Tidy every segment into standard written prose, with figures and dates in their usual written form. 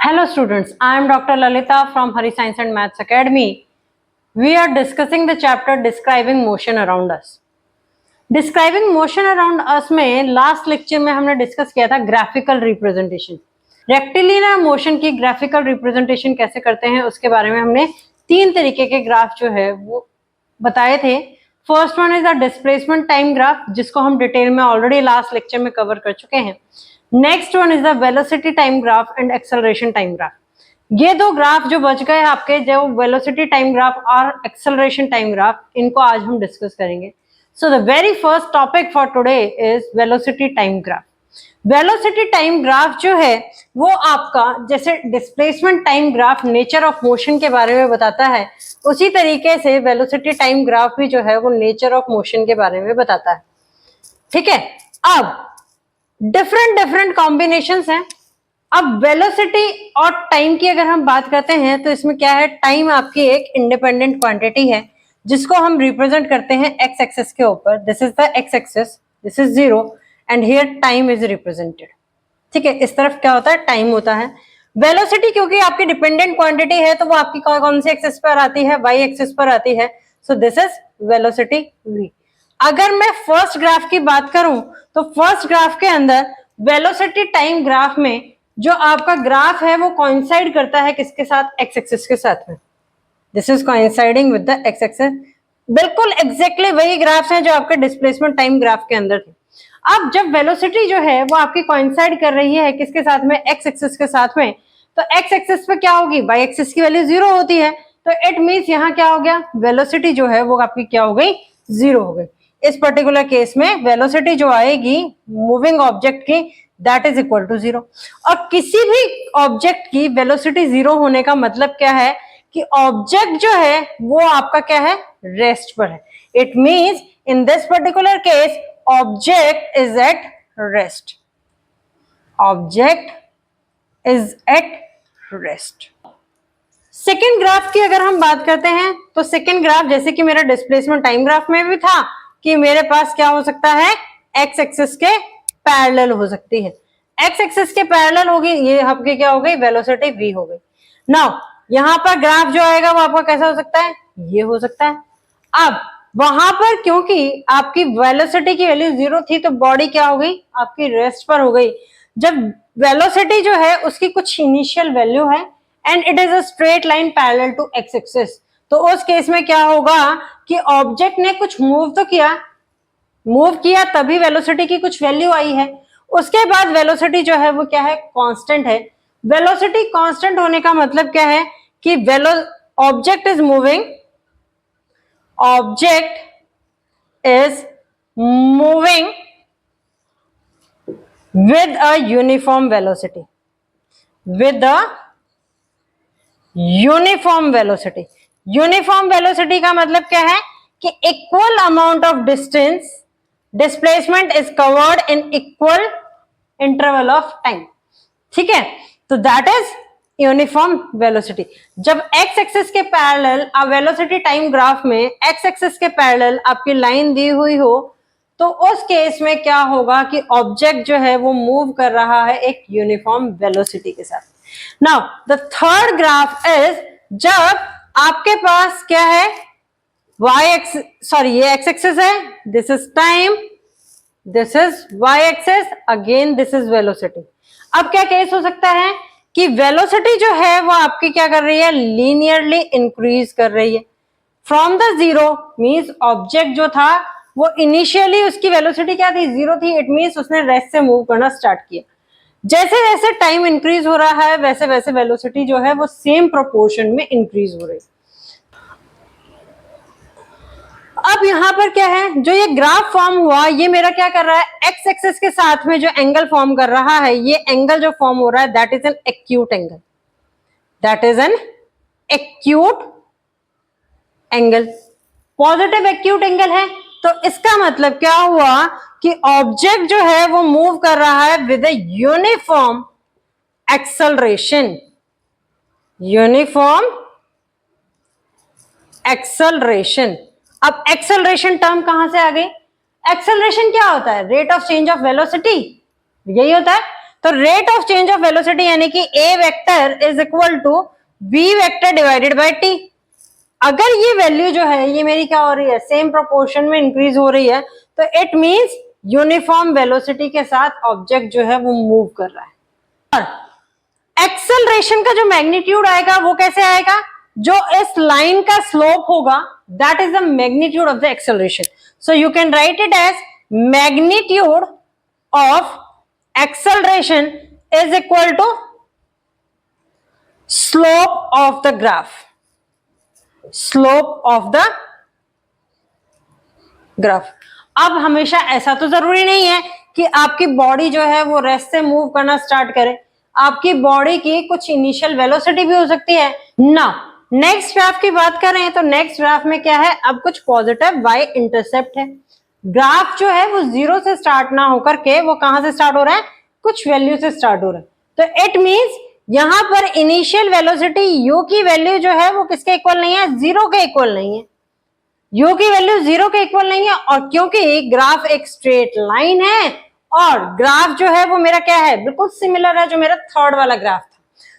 Hello students, I am Dr. Lalita from Hari Science and Maths Academy. We are discussing the chapter Describing Motion Around Us. Describing Motion Around Us में last lecture में हमने discuss किया था graphical representation. Rectilinear motion की graphical representation कैसे करते हैं उसके बारे में हमने 3 तरीके के ग्राफ जो है वो बताए थे. First one is the displacement time graph, जिसको हम डिटेल में ऑलरेडी लास्ट लेक्चर में कवर कर चुके हैं. Next one is the velocity time graph and acceleration time graph. ये दो ग्राफ जो बच गए आपके, जो वेलोसिटी टाइम ग्राफ और एक्सेलरेशन टाइम ग्राफ, इनको आज हम डिस्कस करेंगे. So the very first topic for today is velocity time graph. Velocity time graph जो है वो आपका जैसे displacement time graph nature of motion के बारे में बताता है, उसी तरीके से वेलोसिटी टाइम ग्राफ भी जो है वो नेचर ऑफ मोशन के बारे में बताता है. ठीक है, अब डिफरेंट कॉम्बिनेशंस हैं. अब वेलोसिटी और टाइम की अगर हम बात करते हैं तो इसमें क्या है, टाइम आपकी एक इंडिपेंडेंट क्वांटिटी है जिसको हम रिप्रेजेंट करते हैं एक्स एक्सिस के ऊपर. This is the x axis, this is 0 and here time is represented. ठीक है, इस तरफ क्या होता है, टाइम होता है. वेलोसिटी क्योंकि आपकी डिपेंडेंट क्वांटिटी है तो वो आपकी कौन सी एक्सिस पर आती है, वाई एक्सिस पर आती है. So this is velocity v. अगर मैं फर्स्ट ग्राफ की बात करूं तो फर्स्ट ग्राफ के अंदर वेलोसिटी टाइम ग्राफ में जो आपका ग्राफ है वो कोइंसाइड करता है किसके साथ, एक्स एक्सिस के साथ में. This is coinciding with the x axis. बिल्कुल एग्जैक्टली वही ग्राफ्स हैं जो आपके डिस्प्लेसमेंट टाइम ग्राफ के अंदर थे. अब जब वेलोसिटी जो है वो आपकी कोइंसाइड कर रही है किसके साथ में, एक्स एक्सिस के साथ में, तो एक्स एक्सिस पे क्या होगी, वाई एक्सिस की वैल्यू 0 होती है. तो इट मींस यहाँ क्या हो गया, वेलोसिटी जो है वो आपकी क्या हो गई, 0 हो गई. इस पर्टिकुलर केस में वेलोसिटी जो आएगी मूविंग ऑब्जेक्ट की, दैट इज इक्वल टू 0. और किसी भी ऑब्जेक्ट की वेलोसिटी 0 होने का मतलब क्या है कि ऑब्जेक्ट जो है वो आपका क्या है, रेस्ट पर है. It means in this particular case object is at rest. Object is at rest. Second graph की अगर हम बात करते हैं तो सेकेंड ग्राफ जैसे कि मेरा डिस्प्लेसमेंट टाइम ग्राफ में भी था कि मेरे पास क्या हो सकता है, एक्स एक्सिस के पैरेलल हो सकती है. एक्स एक्सिस के पैरेलल होगी, ये आपकी क्या हो गई, वेलोसिटी v हो गई. नाउ यहां पर ग्राफ जो आएगा वो आपका कैसा हो सकता है, ये हो सकता है. अब वहां पर क्योंकि आपकी वेलोसिटी की वैल्यू 0 थी तो बॉडी क्या हो गई, आपकी रेस्ट पर हो गई. जब वेलोसिटी जो है उसकी कुछ इनिशियल वैल्यू है and it is a straight line parallel to X axis, तो उस केस में क्या होगा कि ऑब्जेक्ट ने कुछ मूव तो मूव किया तभी वेलोसिटी की कुछ वैल्यू आई है. उसके बाद वेलोसिटी जो है वो क्या है, कांस्टेंट है. वेलोसिटी कांस्टेंट होने का मतलब क्या है कि object is moving, object is moving with a uniform velocity, with a uniform velocity. Uniform velocity का मतलब क्या है कि equal amount of distance displacement is covered in equal interval of time. ठीक है, तो दैट इज यूनिफॉर्म वेलोसिटी. जब x axis के पैरेलल वेलोसिटी टाइम ग्राफ में एक्स एक्सिस के पैरेलल आपकी लाइन दी हुई हो तो उस केस में क्या होगा कि ऑब्जेक्ट जो है वो मूव कर रहा है एक यूनिफॉर्म वेलोसिटी के साथ. Now the third graph is जब आपके पास क्या है, ये एक्स एक्सिस है, this is time, this is Y axis, again this is velocity. अब क्या केस हो सकता है कि वेलोसिटी जो है वो आपकी क्या कर रही है, लीनियरली इंक्रीज कर रही है फ्रॉम द 0. मींस ऑब्जेक्ट जो था वो इनिशियली उसकी वेलोसिटी क्या थी, 0 थी. इट मींस उसने रेस्ट से मूव करना स्टार्ट किया. जैसे जैसे टाइम इंक्रीज हो रहा है वैसे वैसे वेलोसिटी जो है वो सेम प्रोपोर्शन में इंक्रीज हो रही है. अब यहां पर क्या है, जो ये ग्राफ फॉर्म हुआ ये मेरा क्या कर रहा है, एक्स एक्सिस के साथ में जो एंगल फॉर्म कर रहा है, ये एंगल जो फॉर्म हो रहा है that is an acute angle. That is an acute angle, positive acute angle है. तो इसका मतलब क्या हुआ कि ऑब्जेक्ट जो है वो मूव कर रहा है with uniform acceleration. Uniform acceleration. अब एक्सेलरेशन टर्म कहां से आ गई, एक्सेलरेशन क्या होता है, rate of change of velocity, यही होता है. तो rate of change of velocity यानी कि a vector is equal to b vector divided by t। अगर ये वैल्यू जो है ये मेरी क्या हो रही है, सेम प्रोपोर्शन में इंक्रीज हो रही है, तो इट मींस यूनिफॉर्म वेलोसिटी के साथ ऑब्जेक्ट जो है वो मूव कर रहा है। और एक्सेलरेशन का जो मैग्नीट्यूड आएगा वो कैसे आएगा, जो इस लाइन का स्लोप होगा that is the magnitude of the acceleration. So you can write it as magnitude of acceleration is equal to slope of the graph, slope of the graph. अब हमेशा ऐसा तो जरूरी नहीं है कि आपकी बॉडी जो है वो रेस्ट से मूव करना स्टार्ट करे, आपकी बॉडी की कुछ इनिशियल वेलोसिटी भी हो सकती है ना। नेक्स्ट ग्राफ की बात करें तो नेक्स्ट ग्राफ में क्या है, अब कुछ पॉजिटिव वाई इंटरसेप्ट है। ग्राफ जो है वो जीरो से स्टार्ट ना होकर के वो कहां से स्टार्ट हो रहा है, कुछ वैल्यू से स्टार्ट हो रहा है। तो इट मींस यहां पर इनिशियल वेलोसिटी u की वैल्यू जो है वो किसके इक्वल नहीं है, जीरो के इक्वल नहीं है। u की वैल्यू जीरो के इक्वल नहीं है, और क्योंकि ग्राफ एक स्ट्रेट लाइन है और ग्राफ जो है वो मेरा क्या है, बिल्कुल सिमिलर है जो मेरा थर्ड वाला ग्राफ था,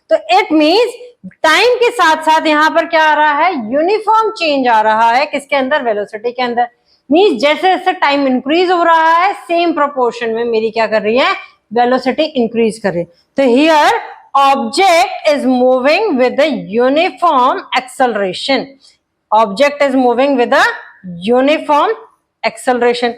तो इट मींस टाइम के साथ साथ यहाँ पर क्या आ रहा है, यूनिफॉर्म चेंज आ रहा है किसके अंदर, वेलोसिटी के अंदर। मींस जैसे जैसे टाइम इंक्रीज हो रहा है सेम प्रोपोर्शन में मेरी क्या कर रही है, वेलोसिटी इंक्रीज कर रही है। तो here object is moving with the uniform acceleration, object is moving with the uniform acceleration.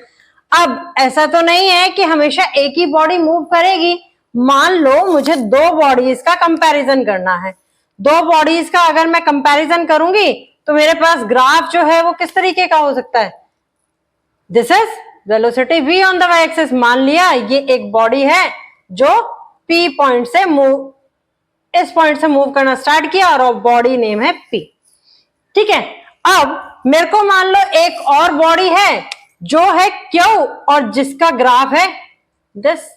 अब ऐसा तो नहीं है कि हमेशा एक ही बॉडी मूव करेगी। मान लो मुझे दो बॉडीज का कंपैरिजन करना है, दो बॉडीज का अगर मैं कंपैरिजन करूंगी तो मेरे पास ग्राफ जो है वो किस तरीके का हो सकता है, this is velocity v on the Y axis. मान लिया ये एक बॉडी है जो p पॉइंट से मूव, इस पॉइंट से मूव करना स्टार्ट किया और बॉडी नेम है p, ठीक है। अब मेरे को मान लो एक और बॉडी है जो है q और जिसका ग्राफ है दिस।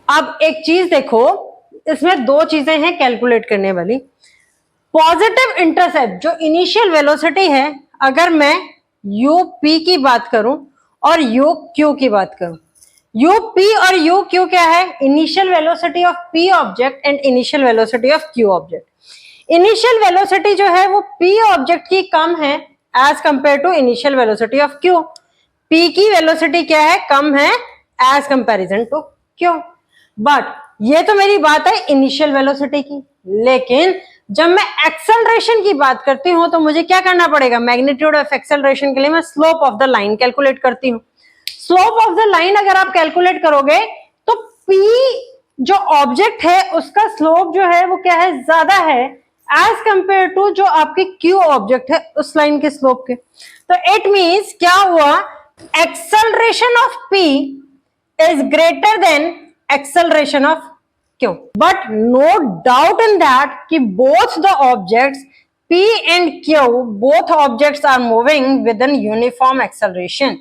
अब एक चीज देखो, इसमें दो चीजें हैं कैलकुलेट करने वाली। पॉजिटिव इंटरसेप्ट जो इनिशियल वेलोसिटी है, अगर मैं UP की बात करूं और UQ की बात करूं, UP और UQ क्या है, initial velocity of P object and initial velocity of Q object. Initial velocity जो है वो P ऑब्जेक्ट की कम है as compare to initial velocity of Q। P की वेलोसिटी क्या है, कम है as comparison to Q। But ये तो मेरी बात है इनिशियल वेलोसिटी की, लेकिन जब मैं एक्सेलरेशन की बात करती हूं तो मुझे क्या करना पड़ेगा, मैग्नीट्यूड ऑफ एक्सेलरेशन के लिए मैं slope of the line calculate करती हूं। स्लोप ऑफ द लाइन अगर आप कैलकुलेट करोगे तो P जो ऑब्जेक्ट है उसका स्लोप जो है वो क्या है, ज्यादा है एज कंपेयर टू जो आपकी Q ऑब्जेक्ट है उस लाइन के स्लोप के। तो इट मींस क्या हुआ, acceleration of P is greater than acceleration of Q, but no doubt in that कि both the objects P and Q, both objects are moving with an uniform acceleration,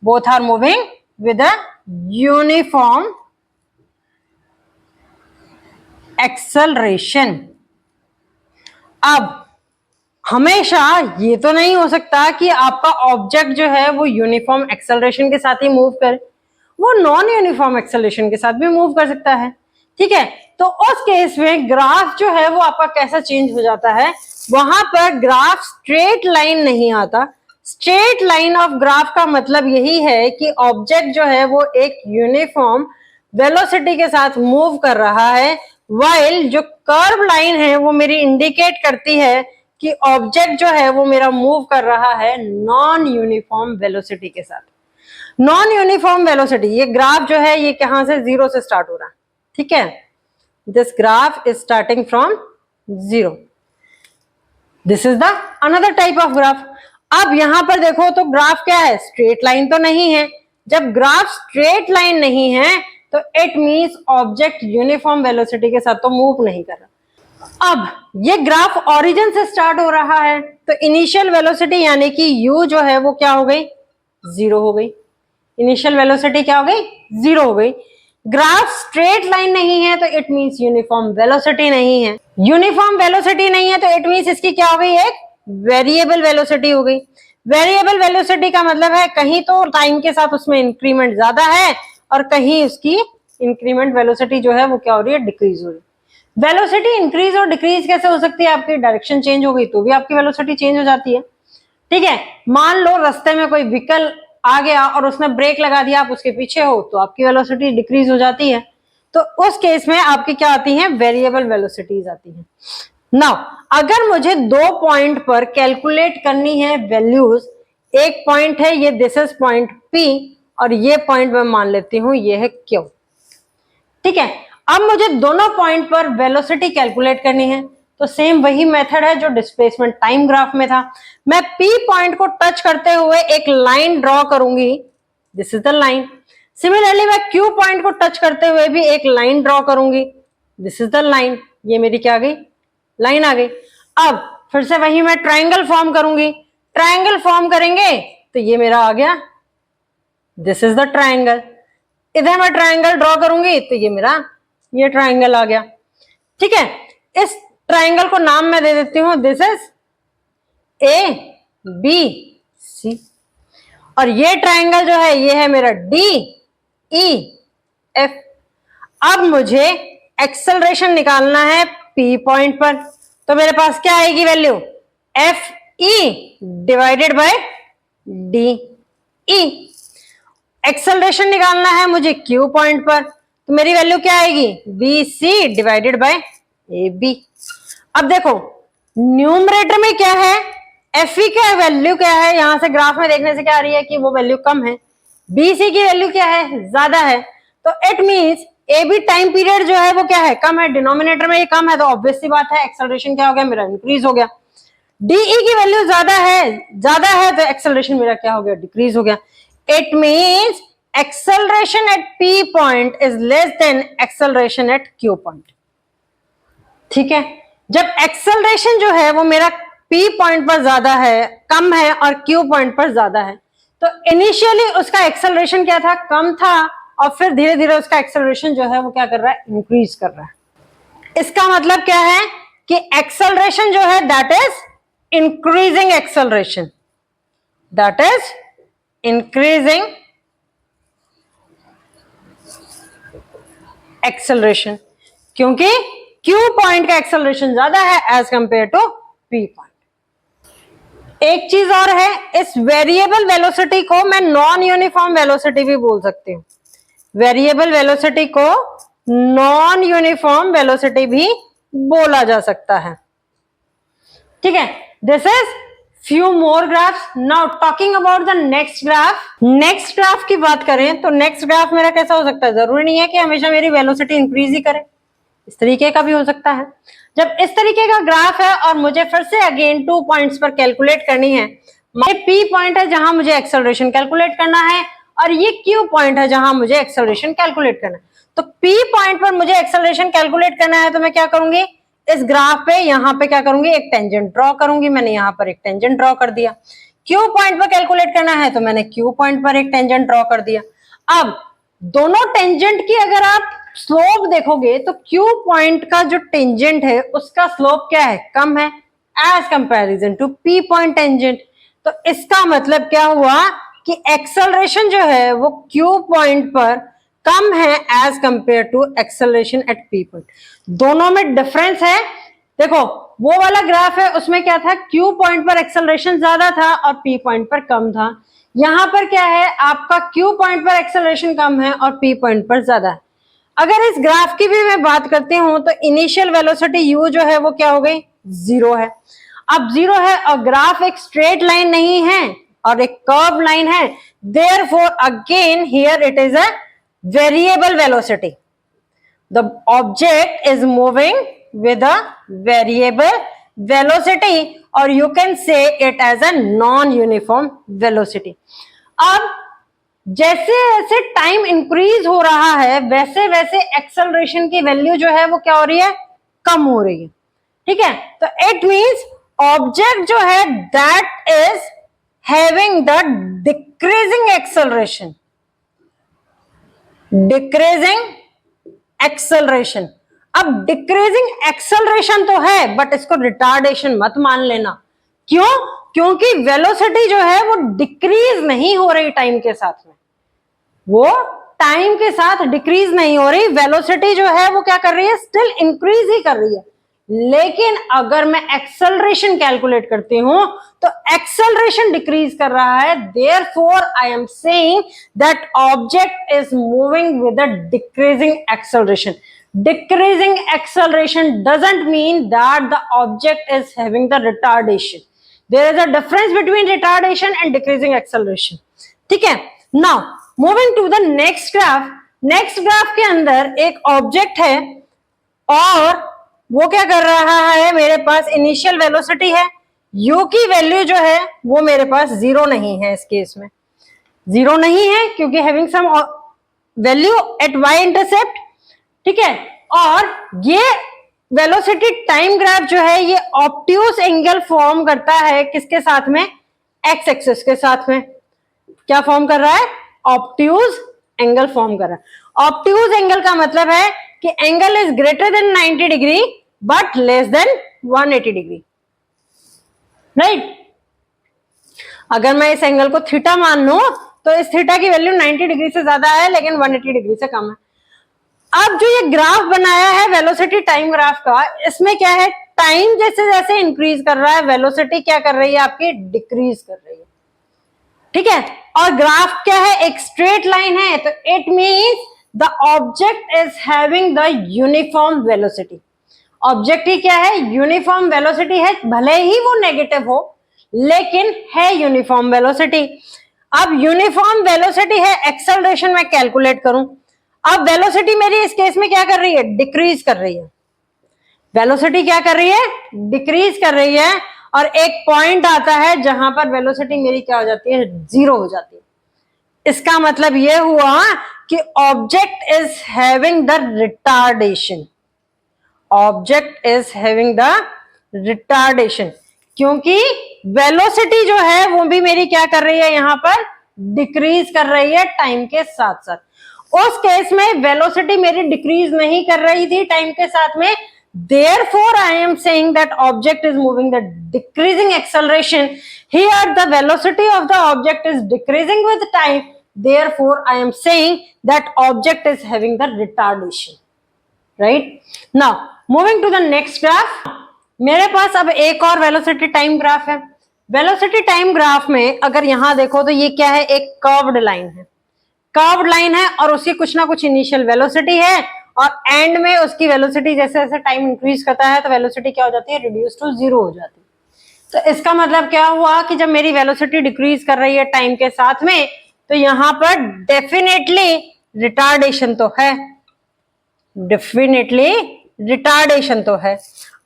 both are moving with a uniform acceleration। अब हमेशा ये तो नहीं हो सकता कि आपका ऑब्जेक्ट जो है वो यूनिफॉर्म एक्सेलरेशन के साथ ही मूव करे, वो नॉन यूनिफॉर्म एक्सेलरेशन के साथ भी मूव कर सकता है, ठीक है। तो उस केस में ग्राफ जो है वो आपका कैसा चेंज हो जाता है, वहां पर ग्राफ स्ट्रेट लाइन नहीं आता। स्ट्रेट लाइन ऑफ ग्राफ का मतलब यही है कि ऑब्जेक्ट जो है वो एक यूनिफॉर्म वेलोसिटी के साथ मूव कर रहा है, वाइल जो कर्व लाइन है वो मेरी इंडिकेट करती है कि ऑब्जेक्ट जो है वो मेरा मूव कर रहा है नॉन यूनिफॉर्म वेलोसिटी के साथ। नॉन यूनिफॉर्म वेलोसिटी, ये ग्राफ जो है ये कहां से, जीरो से स्टार्ट हो रहा है, ठीक है। This graph is starting from zero, this is the another type of graph. अब यहां पर देखो तो ग्राफ क्या है, स्ट्रेट लाइन तो नहीं है। जब ग्राफ स्ट्रेट लाइन नहीं है तो it means object uniform velocity के साथ तो मूव नहीं कर रहा। अब ये ग्राफ ओरिजिन से स्टार्ट हो रहा है तो इनिशियल वेलोसिटी यानी कि u जो है वो क्या हो गई, जीरो हो गई। इनिशियल वेलोसिटी क्या हो गई, जीरो हो गई। ग्राफ स्ट्रेट लाइन नहीं है तो इट मींस यूनिफॉर्म वेलोसिटी नहीं है। यूनिफॉर्म वेलोसिटी नहीं है तो इट मींस इसकी क्या हो गई, एक वेरिएबल वेलोसिटी हो गई। वेरिएबल वेलोसिटी का मतलब है कहीं तो टाइम के साथ उसमें इंक्रीमेंट ज्यादा है और कहीं उसकी इंक्रीमेंट वेलोसिटी जो है वो क्या हो रही है, डिक्रीज हो रही है। वेलोसिटी इंक्रीज और डिक्रीज कैसे हो सकती है, आपकी डायरेक्शन चेंज हो गई तो भी आपकी वेलोसिटी चेंज हो जाती है। ठीक है, मान लो रास्ते में कोई व्हीकल आ गया और उसने ब्रेक लगा दिया, आप उसके पीछे हो तो आपकी वेलोसिटी डिक्रीज हो जाती है। तो उस केस में आपकी क्या आती है, वेरिएबल वेलोसिटीज आती है। नाउ अगर मुझे 2 पॉइंट पर कैलकुलेट करनी है वैल्यूज, एक पॉइंट है ये, दिस इज पॉइंट P, और ये पॉइंट मैं मान लेती हूं ये है Q। ठीक है, अब मुझे दोनों पॉइंट पर वेलोसिटी कैलकुलेट करनी है, तो सेम वही मेथड है जो डिस्प्लेसमेंट टाइम ग्राफ में था। मैं P पॉइंट को टच करते हुए एक लाइन ड्रॉ करूंगी, this is the line. Similarly मैं Q पॉइंट को टच करते हुए भी एक लाइन ड्रॉ करूंगी, दिस इज द लाइन। ये मेरी क्या आ गई, लाइन आ गई। अब फिर से वही मैं ट्रायंगल फॉर्म करूंगी, ट्रायंगल फॉर्म करेंगे तो ये मेरा आ गया, दिस इज द ट्रायंगल। इधर मैं ट्रायंगल ड्रॉ करूंगी तो ये मेरा ये ट्रायंगल आ गया। ठीक है, इस ट्रायंगल को नाम मैं दे देती हूं, दिस इज ABC, और ये ट्रायंगल जो है ये है मेरा DEF। अब मुझे एक्सेलरेशन निकालना है P पॉइंट पर, तो मेरे पास क्या आएगी value, FE divided by DE। Acceleration निकालना है मुझे Q पॉइंट पर, तो मेरी वैल्यू क्या आएगी, BC डिवाइडेड बाय AB। अब देखो न्यूमरेटर में क्या है, FE का वैल्यू क्या है, यहां से ग्राफ में देखने से क्या आ रही है कि वो वैल्यू कम है, BC की वैल्यू क्या है, ज्यादा है, तो it means AB time period जो है वो क्या है, कम है, डिनोमिनेटर में ये कम है, तो ऑब्वियस सी बात है एक्सेलरेशन क्या हो गया, मेरा इंक्रीज हो गया। DE की वैल्यू ज्यादा है तो एक्सेलरेशन मेरा क्या हो गया, डिक्रीज हो गया। It means acceleration at P point is less than acceleration at Q point। ठीक है, जब एक्सेलरेशन जो है वो मेरा P पॉइंट पर ज्यादा है, कम है, और Q पॉइंट पर ज्यादा है, तो इनिशियली उसका एक्सेलरेशन क्या था, कम था, और फिर धीरे धीरे उसका एक्सेलरेशन जो है वो क्या कर रहा है, इंक्रीज कर रहा है। इसका मतलब क्या है कि एक्सेलरेशन जो है that is increasing acceleration, that is increasing acceleration, क्योंकि Q पॉइंट का एक्सेलरेशन ज्यादा है as compare to P point. एक चीज और है, इस वेरिएबल वेलोसिटी को मैं नॉन यूनिफॉर्म वेलोसिटी भी बोल सकती हूँ, वेरिएबल वेलोसिटी को नॉन यूनिफॉर्म वेलोसिटी भी बोला जा सकता है। ठीक है, this is few more graphs. Now talking about the next graph. Next graph की बात करें तो नेक्स्ट ग्राफ मेरा कैसा हो सकता है, जरूरी नहीं है कि हमेशा मेरी वेलोसिटी इंक्रीज ही करे, इस तरीके का भी हो सकता है। जब इस तरीके का ग्राफ है और मुझे फिर से अगेन 2 पॉइंट्स पर कैलकुलेट करनी है, P पॉइंट है जहां मुझे एक्सेलरेशन कैलकुलेट करना है, और ये Q पॉइंट है जहां मुझे एक्सेलरेशन कैलकुलेट करना है। तो P पॉइंट पर मुझे एक्सेलरेशन कैलकुलेट करना है, तो मैं क्या करूंगी, इस ग्राफ पे यहां पे क्या करूंगी, एक टेंजेंट ड्रॉ करूंगी। मैंने यहां पर एक टेंजेंट ड्रॉ कर दिया। Q पॉइंट पर कैलकुलेट करना है तो मैंने Q पॉइंट पर एक टेंजेंट ड्रॉ कर दिया। अब दोनों टेंजेंट की अगर आप स्लोप देखोगे तो Q पॉइंट का जो टेंजेंट है उसका स्लोप क्या है, कम है as comparison to P point tangent. तो इसका मतलब क्या हुआ कि एक्सेलरेशन जो है वो Q पॉइंट पर कम है as compare to acceleration at P point. दोनों में डिफरेंस है। देखो वो वाला ग्राफ है उसमें क्या था, Q पॉइंट पर एक्सेलरेशन ज्यादा था और P पॉइंट पर कम था। यहां पर क्या है, आपका Q पॉइंट पर एक्सेलरेशन कम है और P पॉइंट पर ज्यादा है। अगर इस ग्राफ की भी मैं बात करती हूं तो इनिशियल वेलोसिटी U जो है वो क्या हो गई, 0 है। अब 0 है और ग्राफ एक स्ट्रेट लाइन नहीं है और एक कर्व लाइन है, therefore again here it is a variable velocity. The object is moving with a variable velocity or you can say it as a non-uniform velocity. अब जैसे जैसे टाइम इंक्रीज हो रहा है वैसे वैसे एक्सेलरेशन की वैल्यू जो है वो क्या हो रही है, कम हो रही है। ठीक है, तो इट मींस ऑब्जेक्ट जो है that is having the decreasing acceleration, decreasing acceleration. अब डिक्रीजिंग एक्सेलरेशन तो है बट इसको रिटार्डेशन मत मान लेना। क्यों, क्योंकि वेलोसिटी जो है वो डिक्रीज नहीं हो रही टाइम के साथ में, वो टाइम के साथ डिक्रीज नहीं हो रही, वेलोसिटी जो है वो क्या कर रही है, स्टिल इंक्रीज ही कर रही है। लेकिन अगर मैं एक्सेलरेशन कैलकुलेट करती हूं तो एक्सेलरेशन डिक्रीज कर रहा है, therefore I am saying that object is moving with a decreasing acceleration. Decreasing acceleration doesn't mean that the object is having the retardation. There is a difference between retardation and decreasing acceleration. ठीक है, now moving to the next graph. Next graph के अंदर एक object है और वो क्या कर रहा है, मेरे पास इनिशियल वेलोसिटी है, u की वैल्यू जो है वो मेरे पास जीरो नहीं है, इस केस में जीरो नहीं है क्योंकि having some value at y intercept. ठीक है, और ये वेलोसिटी टाइम ग्राफ जो है ये ऑब्ट्यूज एंगल फॉर्म करता है, किसके साथ में, x एक्सिस के साथ में। क्या फॉर्म कर रहा है, ऑब्ट्यूज एंगल फॉर्म कर रहा है। ऑब्ट्यूज एंगल का मतलब है कि angle is greater than 90 degree but less than 180 degree, right. अगर मैं इस एंगल को थीटा मान लूं तो इस थीटा की वैल्यू 90 डिग्री से ज्यादा है लेकिन 180 डिग्री से कम है। अब जो ये ग्राफ बनाया है वेलोसिटी टाइम ग्राफ का, इसमें क्या है, टाइम जैसे जैसे इंक्रीज कर रहा है वेलोसिटी क्या कर रही है आपकी, डिक्रीज कर रही है। ठीक है, और ग्राफ क्या है, एक स्ट्रेट लाइन है, तो it means the object is having the uniform velocity. Object ही क्या है, यूनिफॉर्म वेलोसिटी है, भले ही वो नेगेटिव हो लेकिन है यूनिफॉर्म वेलोसिटी। अब यूनिफॉर्म वेलोसिटी है, एक्सेलरेशन में कैलकुलेट करूं, अब वेलोसिटी मेरी इस केस में क्या कर रही है, डिक्रीज कर रही है। वेलोसिटी क्या कर रही है, डिक्रीज कर रही है, और एक पॉइंट आता है जहां पर वेलोसिटी मेरी क्या हो जाती है, जीरो हो जाती है। इसका मतलब यह हुआ कि object is having the retardation. Object is having the retardation क्योंकि वेलोसिटी जो है वो भी मेरी क्या कर रही है, यहां पर डिक्रीज कर रही है टाइम के साथ साथ। उस केस में वेलोसिटी मेरी डिक्रीज नहीं कर रही थी टाइम के साथ में, therefore I am saying that object is moving the decreasing acceleration. Here the velocity of the object is decreasing with time, therefore I am saying that object is having the retardation, right? Now moving to the next graph, मेरे पास अब एक और velocity time graph है। Velocity time graph में अगर यहां देखो तो ये क्या है, एक कर्व्ड लाइन है, कर्व्ड लाइन है और उसकी कुछ ना कुछ इनिशियल वेलोसिटी है, और एंड में उसकी वेलोसिटी जैसे जैसे टाइम इंक्रीज करता है तो वेलोसिटी क्या हो जाती है, रिड्यूस टू जीरो हो जाती है। तो इसका मतलब क्या हुआ कि जब मेरी वेलोसिटी डिक्रीज कर रही है टाइम के साथ में तो यहां पर डेफिनेटली रिटार्डेशन तो है, डेफिनेटली रिटार्डेशन तो है।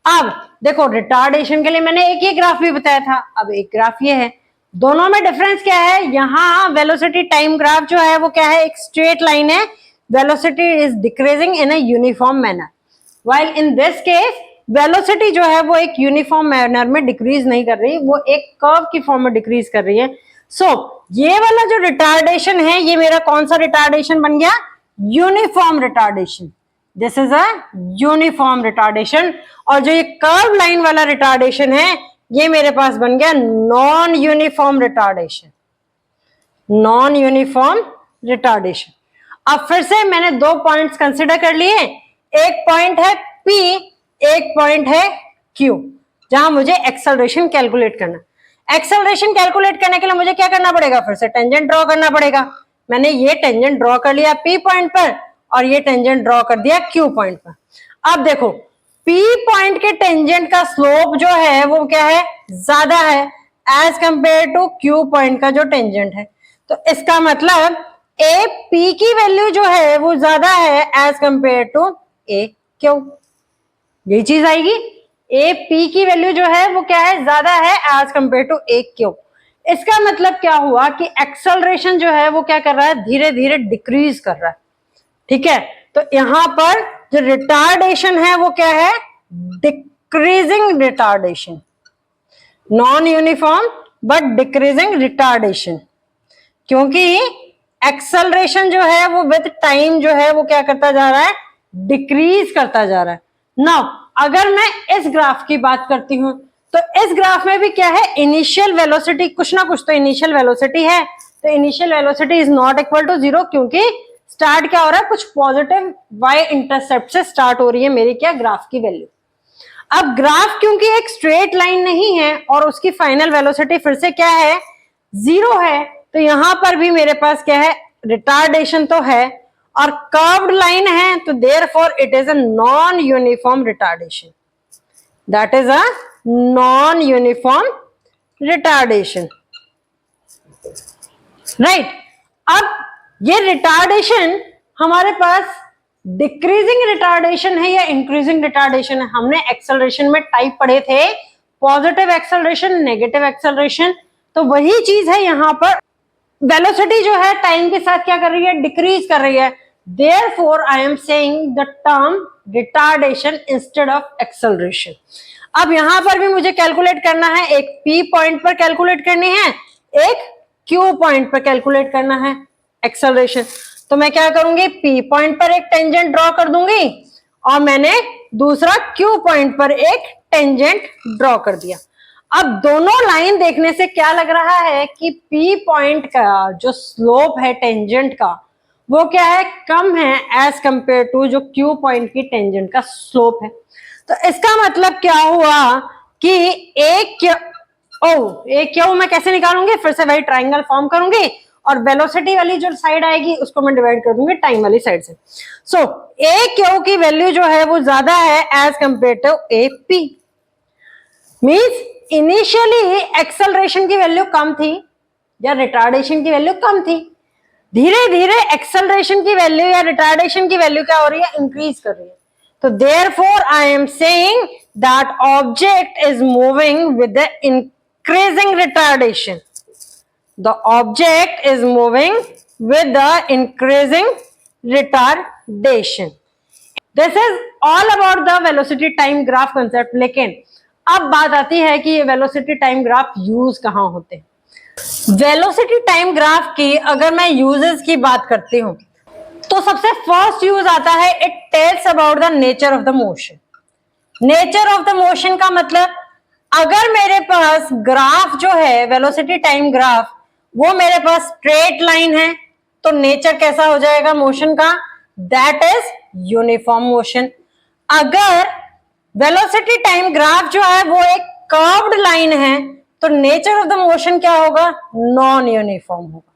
अब देखो रिटार्डेशन के लिए मैंने एक ही ग्राफ भी बताया था, अब एक ग्राफ ये है, दोनों में डिफरेंस क्या है, यहां वेलोसिटी टाइम ग्राफ जो है वो क्या है, एक स्ट्रेट लाइन है, velocity is decreasing in a uniform manner, while in this case velocity जो है वो एक यूनिफॉर्म मैनर में डिक्रीज नहीं कर रही, वो एक कर्व की फॉर्म में डिक्रीज कर रही है। सो ये वाला जो रिटार्डेशन है ये मेरा कौन सा रिटार्डेशन बन गया, uniform retardation. This is a uniform retardation, और जो ये कर्व लाइन वाला रिटार्डेशन है ये मेरे पास बन गया non uniform retardation, non uniform retardation. अब फिर से मैंने दो पॉइंट्स कंसिडर कर लिए, एक पॉइंट है P, एक पॉइंट है Q, जहां मुझे एक्सेलरेशन कैलकुलेट करना। एक्सेलरेशन कैलकुलेट करने के लिए मुझे क्या करना पड़ेगा, फिर से टेंजेंट ड्रॉ करना पड़ेगा। मैंने ये टेंजेंट ड्रॉ कर लिया P पॉइंट पर और ये टेंजेंट ड्रॉ कर दिया Q पॉइंट पर। अब देखो P पॉइंट के टेंजेंट का स्लोप जो है वो क्या है, ज्यादा है as compare to Q point का जो टेंजेंट है, तो इसका मतलब ए पी की वैल्यू जो है वो ज्यादा है as compare to a Q, यही चीज आएगी, ए पी की वैल्यू जो है वो क्या है, ज्यादा है as compare to a Q. इसका मतलब क्या हुआ कि एक्सेलरेशन जो है वो क्या कर रहा है, धीरे धीरे डिक्रीज कर रहा है। ठीक है, तो यहां पर जो रिटार्डेशन है वो क्या है, decreasing retardation, non uniform but decreasing retardation, क्योंकि एक्सेलरेशन जो है वो विद टाइम जो है वो क्या करता जा रहा है, डिक्रीज करता जा रहा है। नाउ अगर मैं इस ग्राफ की बात करती हूं तो इस ग्राफ में भी क्या है, इनिशियल वेलोसिटी कुछ ना कुछ तो इनिशियल वेलोसिटी है, तो initial velocity is not equal to zero क्योंकि स्टार्ट क्या हो रहा है, कुछ पॉजिटिव वाई इंटरसेप्ट से स्टार्ट हो रही है मेरी क्या, ग्राफ की वैल्यू। अब ग्राफ क्योंकि एक स्ट्रेट लाइन नहीं है और उसकी फाइनल वेलोसिटी फिर से क्या है, 0 है, तो यहां पर भी मेरे पास क्या है, रिटार्डेशन तो है और कर्व्ड लाइन है, तो therefore it is a non uniform retardation, that is a non uniform retardation, right. अब ये रिटार्डेशन हमारे पास डिक्रीजिंग रिटार्डेशन है या इंक्रीजिंग रिटार्डेशन है। हमने एक्सेलरेशन में टाइप पढ़े थे, पॉजिटिव एक्सेलरेशन, नेगेटिव एक्सेलरेशन, तो वही चीज है यहां पर। वेलोसिटी जो है टाइम के साथ क्या कर रही है, डिक्रीज कर रही है, therefore I am saying the term retardation instead of acceleration. अब यहां पर भी मुझे कैलकुलेट करना है, एक पी पॉइंट पर कैलकुलेट करनी है, एक क्यू पॉइंट पर कैलकुलेट करना है एक्सेलरेशन। तो मैं क्या करूंगी, पी पॉइंट पर एक टेंजेंट ड्रॉ कर दूंगी और मैंने दूसरा क्यू पॉइंट पर एक टेंजेंट ड्रॉ कर दिया। अब दोनों लाइन देखने से क्या लग रहा है कि पी पॉइंट का जो स्लोप है टेंजेंट का वो क्या है, कम है एज कंपेयर टू जो क्यू पॉइंट की टेंजेंट का स्लोप है। तो इसका मतलब क्या हुआ कि एक क्यू मैं कैसे निकालूंगी, फिर से वही ट्राइंगल फॉर्म करूंगी और वेलोसिटी वाली जो साइड आएगी उसको मैं डिवाइड कर दूंगी टाइम वाली साइड से। सो ए क्यू की वैल्यू जो है वो ज्यादा है as compare to a P, means initially acceleration की वैल्यू कम थी या रिटार्डेशन की वैल्यू कम थी, धीरे धीरे एक्सेलरेशन की वैल्यू या रिटार्डेशन की वैल्यू क्या हो रही है, इंक्रीज कर रही है। तो therefore I am saying that object is moving with the increasing retardation, the object is moving with the increasing retardation. This is all about the velocity time graph concept. लेकिन अब बात आती है कि ये velocity time graph यूज कहां होते हैं। velocity time graph की अगर मैं यूजेस की बात करती हूं तो सबसे फर्स्ट यूज आता है, it tells about the nature of the motion. Nature of the motion का मतलब, अगर मेरे पास ग्राफ जो है वेलोसिटी टाइम ग्राफ वो मेरे पास स्ट्रेट लाइन है तो नेचर कैसा हो जाएगा मोशन का, दैट इज यूनिफॉर्म मोशन। अगर वेलोसिटी टाइम ग्राफ जो है वो एक कर्व्ड लाइन है तो नेचर ऑफ द मोशन क्या होगा, नॉन यूनिफॉर्म होगा।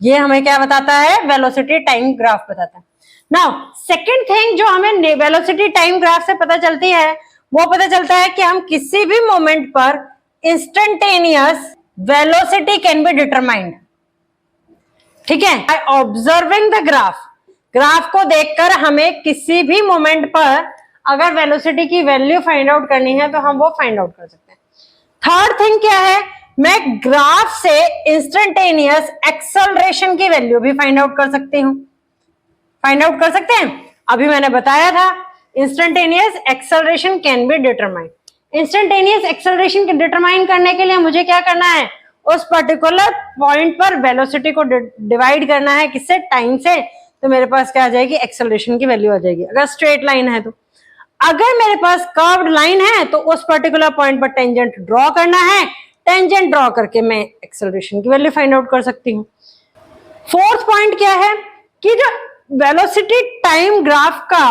ये हमें क्या बताता है, वेलोसिटी टाइम ग्राफ बताता है। नाउ सेकंड थिंग जो हमें वेलोसिटी टाइम ग्राफ से पता चलती है वो पता चलता है कि हम किसी भी मोमेंट पर instantaneous velocity can be determined, ठीक है, by observing the graph. Graph को देखकर हमें किसी भी मोमेंट पर अगर वेलोसिटी की वैल्यू फाइंड आउट करनी है तो हम वो फाइंड आउट कर सकते हैं। थर्ड थिंग क्या है, मैं ग्राफ से इंस्टेंटेनियस एक्सेलरेशन की वैल्यू भी फाइंड आउट कर सकती हूं, फाइंड आउट कर सकते हैं। अभी मैंने बताया था instantaneous acceleration can be determined. Instantaneous acceleration को डिटरमाइन करने के लिए मुझे क्या करना है, उस पर्टिकुलर पॉइंट पर वेलोसिटी को डिवाइड करना है, किससे, टाइम से, तो मेरे पास क्या आ जाएगी, एक्सेलरेशन की वैल्यू आ जाएगी। अगर स्ट्रेट लाइन है तो, अगर मेरे पास कर्व्ड लाइन है तो उस पर्टिकुलर पॉइंट पर टेंजेंट ड्रॉ करना है, टेंजेंट ड्रॉ करके मैं एक्सेलरेशन की वैल्यू फाइंड आउट कर सकती हूँ। फोर्थ पॉइंट क्या है कि जो वेलोसिटी टाइम ग्राफ का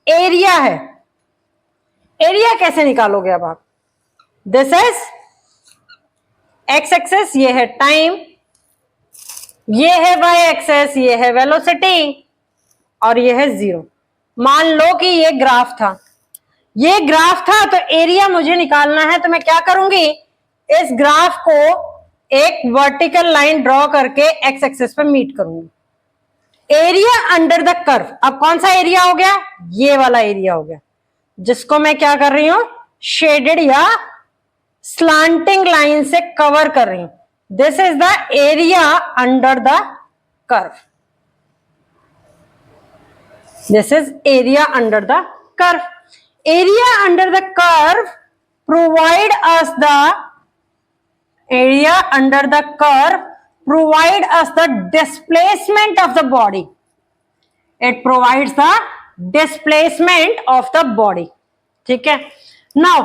एरिया है, एरिया कैसे निकालोगे अब आप, दिस इज एक्स एक्सेस, ये है टाइम, ये है वाई एक्सेस, ये है वेलोसिटी और ये है 0। मान लो कि ये ग्राफ था, ये ग्राफ था तो एरिया मुझे निकालना है, तो मैं क्या करूंगी, इस ग्राफ को एक वर्टिकल लाइन ड्रॉ करके एक्स एक्सेस पे मीट करूंगी। एरिया अंडर द कर्व, अब कौन सा एरिया हो गया, ये वाला एरिया हो गया, जिसको मैं क्या कर रही हूं, शेडेड या स्लांटिंग लाइन से कवर कर रही हूं। This is the area under the curve, this is area under the curve. Area under the curve provide us the area under the curve provide us the displacement of the body. It provides the displacement of the body. ठीक है। Now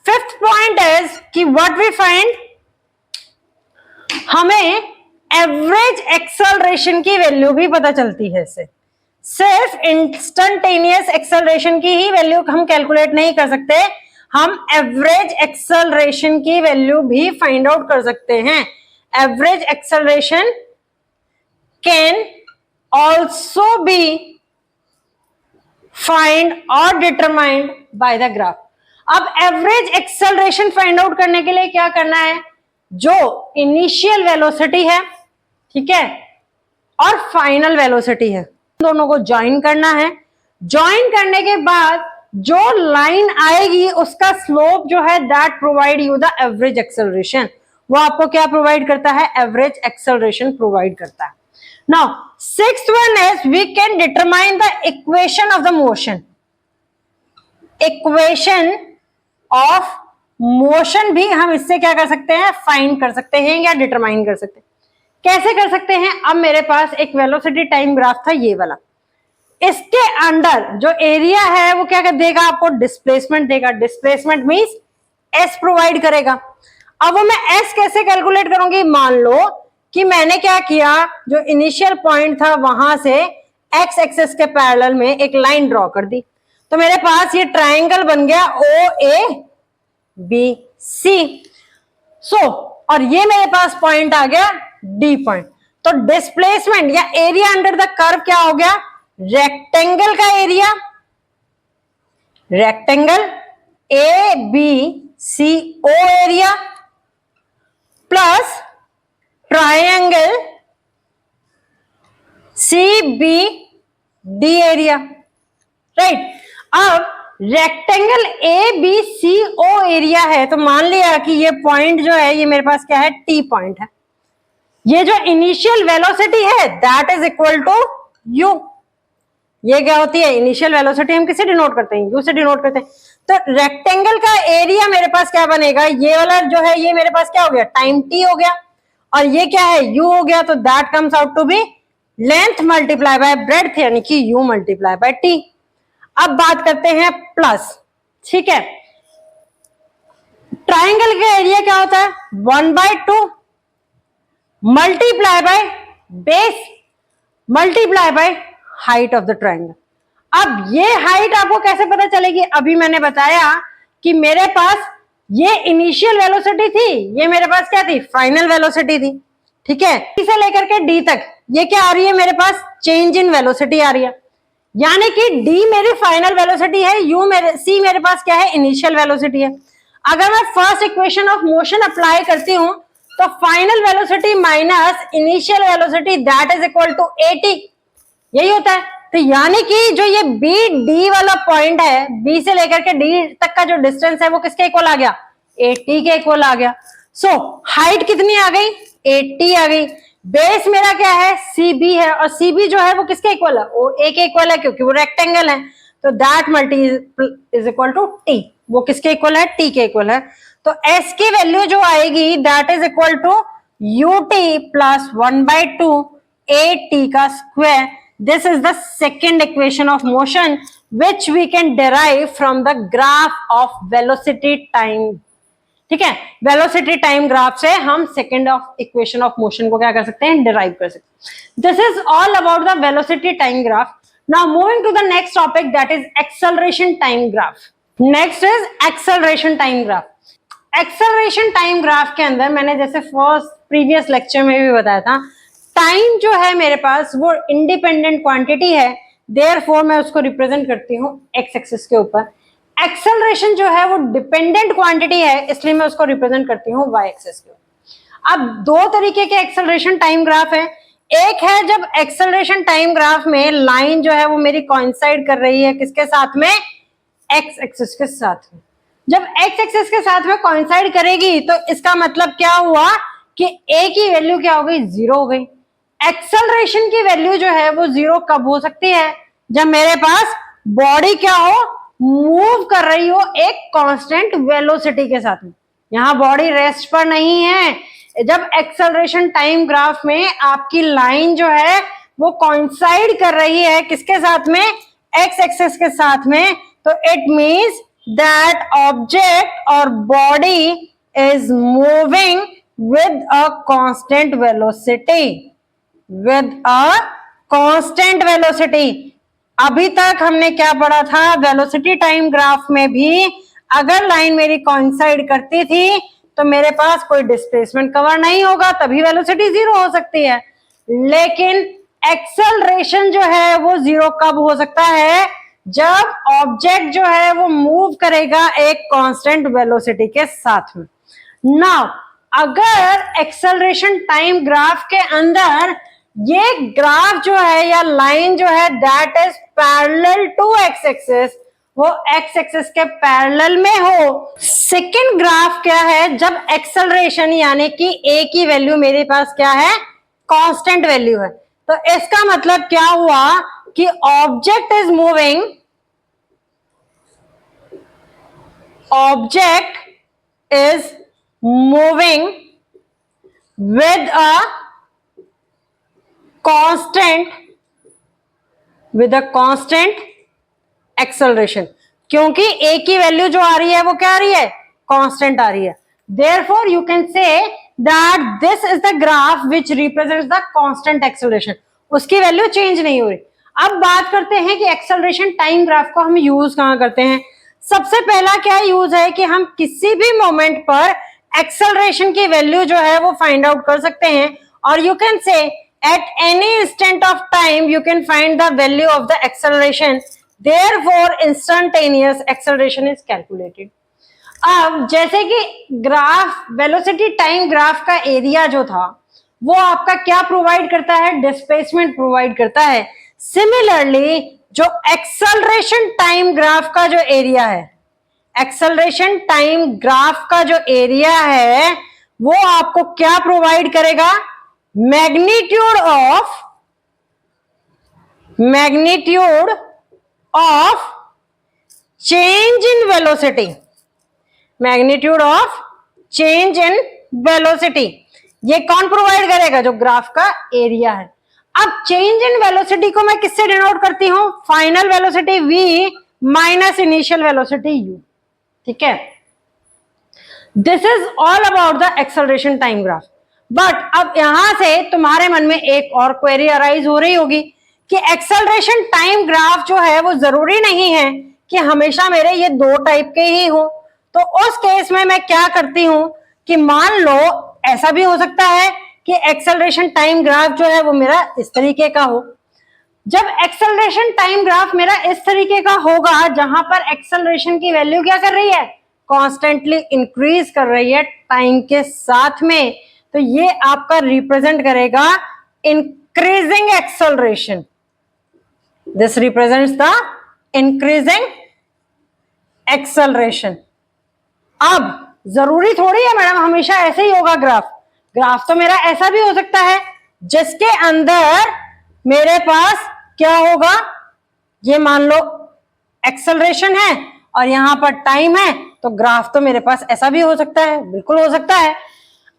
fifth point is कि what we find, हमें average acceleration की value भी पता चलती है इससे। सिर्फ इंस्टेंटेनियस एक्सेलरेशन की ही वैल्यू हम कैलकुलेट नहीं कर सकते, हम एवरेज एक्सेलरेशन की वैल्यू भी फाइंड आउट कर सकते हैं। Average acceleration can also be find और डिटरमाइंड बाय द ग्राफ। अब एवरेज एक्सेलरेशन फाइंड आउट करने के लिए क्या करना है, जो इनिशियल वेलोसिटी है, ठीक है, और फाइनल वेलोसिटी है, दोनों को ज्वाइन करना है। ज्वाइन करने के बाद जो लाइन आएगी उसका स्लोप जो है that provide you the average acceleration. वो आपको क्या प्रोवाइड करता है, एवरेज एक्सेलरेशन प्रोवाइड करता है। Now sixth one is we can determine the equation of the motion. Equation of motion भी हम इससे क्या कर सकते हैं, फाइंड कर सकते हैं या डिटरमाइन कर सकते हैं। कैसे कर सकते हैं, अब मेरे पास एक वेलोसिटी टाइम ग्राफ था ये वाला, इसके अंदर जो एरिया है वो क्या कर देगा, आपको डिस्प्लेसमेंट देगा। डिस्प्लेसमेंट मींस एस प्रोवाइड करेगा। अब वो मैं एस कैसे कैलकुलेट करूंगी, मान लो कि मैंने क्या किया, जो इनिशियल पॉइंट था वहां से एक्स एक्सिस के पैरेलल में एक लाइन ड्रॉ कर दी, तो मेरे पास ये ट्राइंगल बन गया ओ ए बी सी। सो और ये मेरे पास पॉइंट आ गया डी पॉइंट। तो डिस्प्लेसमेंट या एरिया अंडर द कर्व क्या हो गया, रेक्टेंगल का area, rectangle A B C O area plus triangle C B D area, right. अब rectangle A B C O area है, तो मान लिया कि ये पॉइंट जो है ये मेरे पास क्या है, टी पॉइंट है। ये जो इनिशियल वेलोसिटी है that is equal to U. ये क्या होती है, इनिशियल वेलोसिटी हम किसे डिनोट करते हैं, यू से डिनोट करते हैं। तो रेक्टेंगल का एरिया मेरे पास क्या बनेगा, ये वाला जो है ये मेरे पास क्या हो गया, टाइम टी हो गया, और ये क्या है, यू हो गया। तो that comes out to be length multiply by breadth, यानी कि यू मल्टीप्लाई बाय टी। अब बात करते हैं प्लस, ठीक है। ट्राइंगल का एरिया क्या होता है, 1/2 multiply by base multiply by height of the triangle. अब ये हाइट आपको कैसे पता चलेगी, अभी मैंने बताया कि मेरे पास ये इनिशियल वेलोसिटी थी, ये मेरे पास क्या थी, फाइनल वेलोसिटी थी, ठीक है। डी से लेकर के डी तक ये क्या आ रही है, मेरे पास चेंज इन वेलोसिटी आ रही है, यानी कि डी मेरी फाइनल वेलोसिटी है, यू सी मेरे पास क्या है, इनिशियल वेलोसिटी है। अगर मैं first equation of motion apply करती हूं तो final velocity minus initial velocity that is equal to AT, यही होता है। तो यानी कि जो ये बी डी वाला पॉइंट है, बी से लेकर के डी तक का जो डिस्टेंस है वो किसके इक्वल आ गया, 80 के इक्वल आ गया। सो हाइट कितनी आ गई, 80 आ गई। बेस मेरा क्या है, सीबी है, और सीबी जो है वो किसके इक्वल है, वो ए के इक्वल है, क्योंकि वो रेक्टेंगल है। तो that multi is equal to T, वो किसके इक्वल है, टी के इक्वल है। तो एस की वैल्यू जो आएगी that is equal to U T plus 1/2 A T का square. This is the second equation of motion which we can derive from the graph of velocity time, ठीक है। Velocity time graph से हम second of equation of motion को क्या कर सकते हैं, डिराइव कर सकते हैं। This is all about the velocity time graph. Now moving to the next topic that is acceleration time graph. Next is acceleration time graph. Acceleration time graph के अंदर मैंने जैसे फर्स्ट प्रीवियस लेक्चर में भी बताया था, टाइम जो है मेरे पास वो इंडिपेंडेंट क्वांटिटी है, देयरफॉर मैं उसको रिप्रेजेंट करती हूँ एक्स एक्सिस के ऊपर। एक्सेलरेशन जो है वो डिपेंडेंट क्वांटिटी है, इसलिए मैं उसको रिप्रेजेंट करती हूँ वाई एक्सिस के ऊपर। अब दो तरीके के एक्सेलरेशन टाइम ग्राफ है। एक है जब एक्सेलरेशन टाइम ग्राफ में लाइन जो है वो मेरी कोइंसाइड कर रही है किसके साथ में, एक्स एक्सिस के साथ में। जब एक्स एक्सिस के साथ में कोइंसाइड करेगी तो इसका मतलब क्या हुआ कि ए की वैल्यू क्या हो गई, 0 हो गई। एक्सेलरेशन की वैल्यू जो है वो 0 कब हो सकती है, जब मेरे पास बॉडी क्या हो, मूव कर रही हो एक कांस्टेंट वेलोसिटी के साथ में। यहां बॉडी रेस्ट पर नहीं है। जब एक्सेलरेशन टाइम ग्राफ में आपकी लाइन जो है वो कोइंसाइड कर रही है किसके साथ में, एक्स एक्सिस के साथ में, तो इट मींस दैट ऑब्जेक्ट और body is moving with a constant velocity, with a constant velocity। अभी तक हमने क्या पढ़ा था, वेलोसिटी टाइम ग्राफ में भी अगर लाइन मेरी कोइंसाइड करती थी तो मेरे पास कोई डिस्प्लेसमेंट कवर नहीं होगा, तभी वेलोसिटी जीरो हो सकती है। लेकिन एक्सेलरेशन जो है वो जीरो कब हो सकता है, जब ऑब्जेक्ट जो है वो मूव करेगा एक कांस्टेंट वेलोसिटी के साथ में। नाउ अगर एक्सेलरेशन टाइम ग्राफ के अंदर ये ग्राफ जो है या लाइन जो है that is parallel to X axis, वो एक्स एक्सिस के पैरेलल में हो। सेकंड ग्राफ क्या है, जब एक्सेलरेशन यानी कि ए की वैल्यू मेरे पास क्या है, कांस्टेंट वैल्यू है। तो इसका मतलब क्या हुआ कि object is moving, object is moving with a constant acceleration, क्योंकि a की वैल्यू जो आ रही है वो क्या आ रही है, कांस्टेंट आ रही है। therefore you can say that this is the graph which represents the constant acceleration, उसकी वैल्यू चेंज नहीं हो रही। अब बात करते हैं कि एक्सेलरेशन टाइम ग्राफ को हम यूज कहां करते हैं। सबसे पहला क्या यूज है कि हम किसी भी मोमेंट पर एक्सेलरेशन की वैल्यू जो है वो फाइंड आउट कर सकते हैं, और you can say at any instant of time you can find the value of the acceleration, therefore instantaneous acceleration is calculated. अब जैसे कि ग्राफ वेलोसिटी टाइम ग्राफ का एरिया जो था वो आपका क्या प्रोवाइड करता है, डिस्प्लेसमेंट प्रोवाइड करता है। सिमिलरली जो एक्सेलरेशन टाइम ग्राफ का जो एरिया है, एक्सेलरेशन टाइम ग्राफ का जो एरिया है वो आपको क्या प्रोवाइड करेगा, magnitude of change in velocity, magnitude of change in velocity. ये कौन प्रोवाइड करेगा, जो ग्राफ का एरिया है। अब चेंज इन वेलोसिटी को मैं किससे डिनोट करती हूं, final velocity v minus initial velocity u, ठीक है। This is all about the acceleration time graph. But अब यहां से तुम्हारे मन में एक और क्वेरी अराइज हो रही होगी कि एक्सेलरेशन टाइम ग्राफ जो है वो जरूरी नहीं है कि हमेशा मेरे ये दो टाइप के ही हो। तो उस केस में मैं क्या करती हूं कि मान लो ऐसा भी हो सकता है कि एक्सेलरेशन टाइम ग्राफ जो है वो मेरा इस तरीके का हो। जब एक्सेलरेशन टाइम ग्राफ मेरा इस तरीके का होगा जहां पर एक्सेलरेशन की वैल्यू क्या कर रही है, कॉन्स्टेंटली इंक्रीज कर रही है टाइम के साथ में, तो ये आपका रिप्रेजेंट करेगा increasing acceleration. This represents the increasing acceleration. अब जरूरी थोड़ी है मैडम हमेशा ऐसे ही होगा ग्राफ तो मेरा ऐसा भी हो सकता है जिसके अंदर मेरे पास क्या होगा, ये मान लो एक्सेलरेशन है और यहां पर टाइम है, तो ग्राफ तो मेरे पास ऐसा भी हो सकता है, बिल्कुल हो सकता है।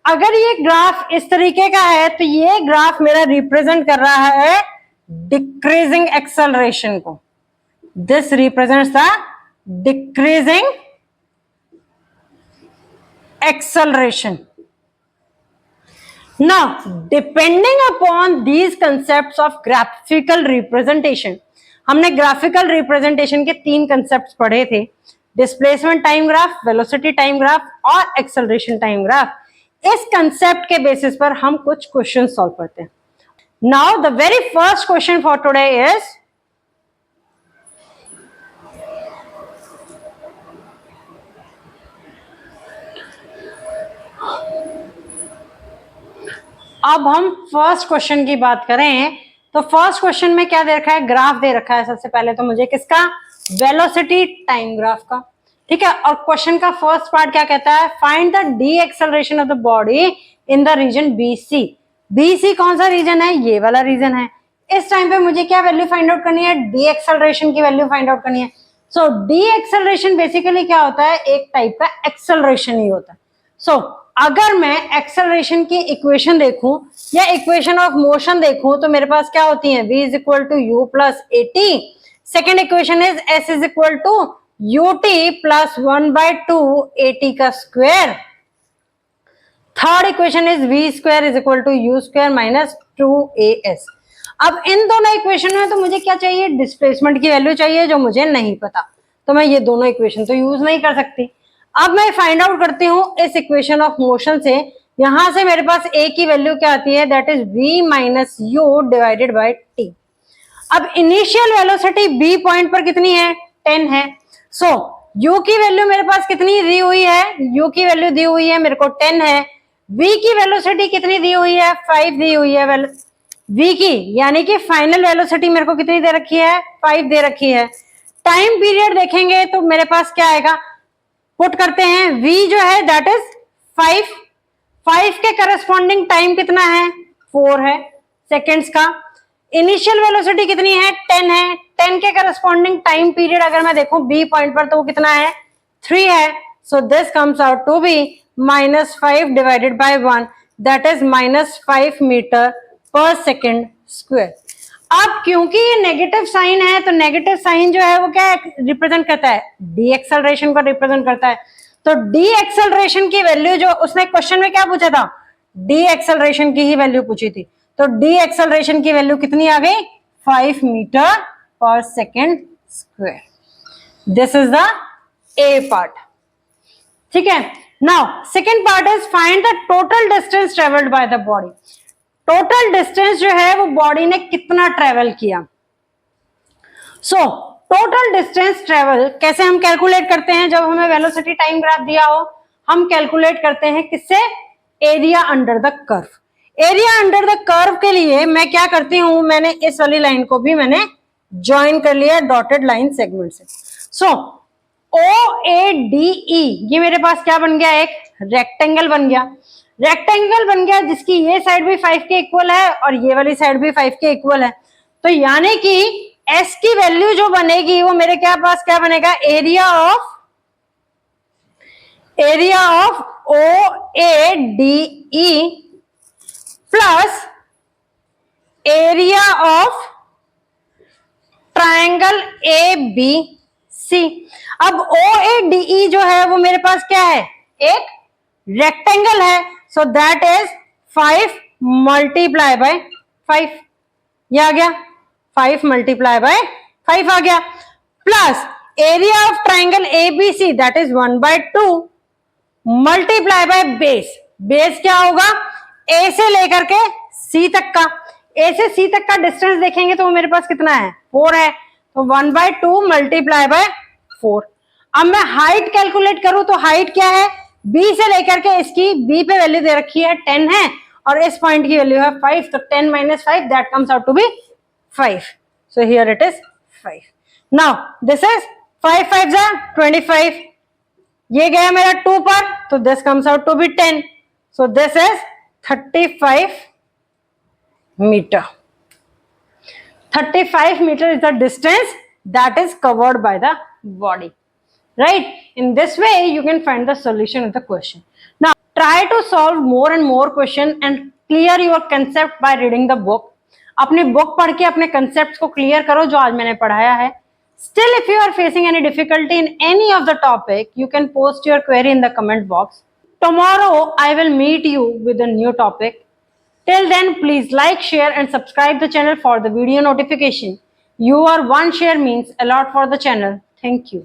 अगर ये ग्राफ इस तरीके का है तो ये ग्राफ मेरा रिप्रेजेंट कर रहा है डिक्रीजिंग एक्सेलरेशन को। This represents the decreasing acceleration. Now, depending upon these concepts of graphical representation, हमने graphical representation के तीन concepts पढ़े थे, displacement time graph, velocity time graph और acceleration time graph। इस concept के basis पर हम कुछ questions solve करते हैं। Now, the very first question for today is अब हम फर्स्ट क्वेश्चन की बात करें तो फर्स्ट क्वेश्चन में क्या दे रखा है, ग्राफ दे रखा है। सबसे पहले तो मुझे किसका, वेलोसिटी टाइम ग्राफ का, ठीक है। और क्वेश्चन का फर्स्ट पार्ट क्या कहता है, find the D acceleration of the body in the region BC। BC कौन सा रीजन है, ये वाला रीजन है। इस टाइम पे मुझे क्या वैल्यू फाइंड आउट करनी है, डी एक्सेलरेशन की वैल्यू फाइंड आउट करनी है। सो डी एक्सेलरेशन बेसिकली क्या होता है, एक टाइप का एक्सेलरेशन ही होता है। सो अगर मैं एक्सेलरेशन की इक्वेशन देखूं या इक्वेशन ऑफ मोशन देखूं तो मेरे पास क्या होती है, v is equal to U plus AT। Second equation is s is equal to UT plus 1/2 AT का square. Third equation is v square is equal to u square minus 2as। अब इन दोनों इक्वेशन में तो मुझे क्या चाहिए, displacement की value चाहिए, जो मुझे नहीं पता, तो मैं ये दोनों इक्वेशन तो यूज नहीं कर सकती। अब मैं फाइंड आउट करती हूँ इस इक्वेशन ऑफ मोशन से, यहां से मेरे पास a की वैल्यू क्या आती है, that is v minus you divided by t। अब इनिशियल वेलोसिटी b पॉइंट पर कितनी है, 10 है। सो u की वैल्यू मेरे पास कितनी दी हुई है, u की वैल्यू दी हुई है मेरे को 10 है। v की वेलोसिटी कितनी दी हुई है, 5 दी हुई है v की, यानी कि फाइनल वेलोसिटी मेरे को कितनी दे रखी है, 5 दे रखी है। टाइम पीरियड देखेंगे तो मेरे पास क्या आएगा, पुट करते हैं, v जो है दैट इज 5 के करस्पॉन्डिंग टाइम कितना है, 4 है सेकेंड्स का। इनिशियल वेलोसिटी कितनी है, 10 है। 10 के करस्पॉन्डिंग टाइम पीरियड अगर मैं देखूं बी पॉइंट पर तो वो कितना है, 3 है। So this comes out to be -5 divided by 1, that is -5 metre per second square. अब क्योंकि ये नेगेटिव साइन है तो नेगेटिव साइन जो है वो क्या रिप्रेजेंट करता है, डी एक्सेलरेशन को रिप्रेजेंट करता है। तो डी एक्सेलरेशन की वैल्यू जो उसने क्वेश्चन में क्या पूछा था, डी एक्सेलरेशन की ही वैल्यू पूछी थी, तो डी एक्सेलरेशन की वैल्यू कितनी आ गई, 5 metre per second square. This is the A part, ठीक है। Now second part is find the total distance travelled by the body. Total distance जो है वो बॉडी ने कितना ट्रेवल किया। सो टोटल डिस्टेंस ट्रेवल कैसे हम कैलकुलेट करते हैं, जब हमें वेलोसिटी टाइम ग्राफ दिया हो, हम कैलकुलेट करते हैं किससे, area under the curve. Area under the curve के लिए मैं क्या करती हूं, मैंने इस वाली लाइन को भी मैंने ज्वाइन कर लिया डॉटेड लाइन सेगमेंट से। सो OADE ये मेरे पास क्या बन गया, एक रेक्टेंगल बन गया। रेक्टेंगल बन गया जिसकी ये साइड भी 5 के इक्वल है और ये वाली साइड भी 5 के इक्वल है। तो यानी कि S की वैल्यू जो बनेगी वो मेरे क्या पास क्या बनेगा, area of OADE plus area of triangle ABC। अब OADE जो है वो मेरे पास क्या है, एक रेक्टेंगल है। So that is 5 multiply by 5, ये आ गया 5 मल्टीप्लाई बाय 5 आ गया, plus area of triangle ABC that is 1/2 multiply by base. Base क्या होगा, A से लेकर के C तक का, A से C तक का डिस्टेंस देखेंगे तो वो मेरे पास कितना है, 4 है। तो 1/2 मल्टीप्लाई बाय 4। अब मैं हाइट कैलकुलेट करूं तो हाइट क्या है, B से लेकर के इसकी B पे वैल्यू दे रखी है 10 है और इस पॉइंट की वैल्यू है 5, तो 10 - 5 that comes out to be 5। So here it is 5। Now this is 5 5 25, ये गया मेरा 2 पर, तो this comes out to be 10। So this is 35 metre. 35 meter is the distance that is covered by the body, right? In this way you can find the solution of the question. Now try to solve more and more question and clear your concept by reading the book. अपने book पढ़ के अपने concepts को clear करो जो आज मैंने पढ़ाया है। Still if you are facing any difficulty in any of the topic, you can post your query in the comment box. Tomorrow I will meet you with a new topic. Till then, please like, share and subscribe the channel for the video notification. Your one share means a lot for the channel. Thank you.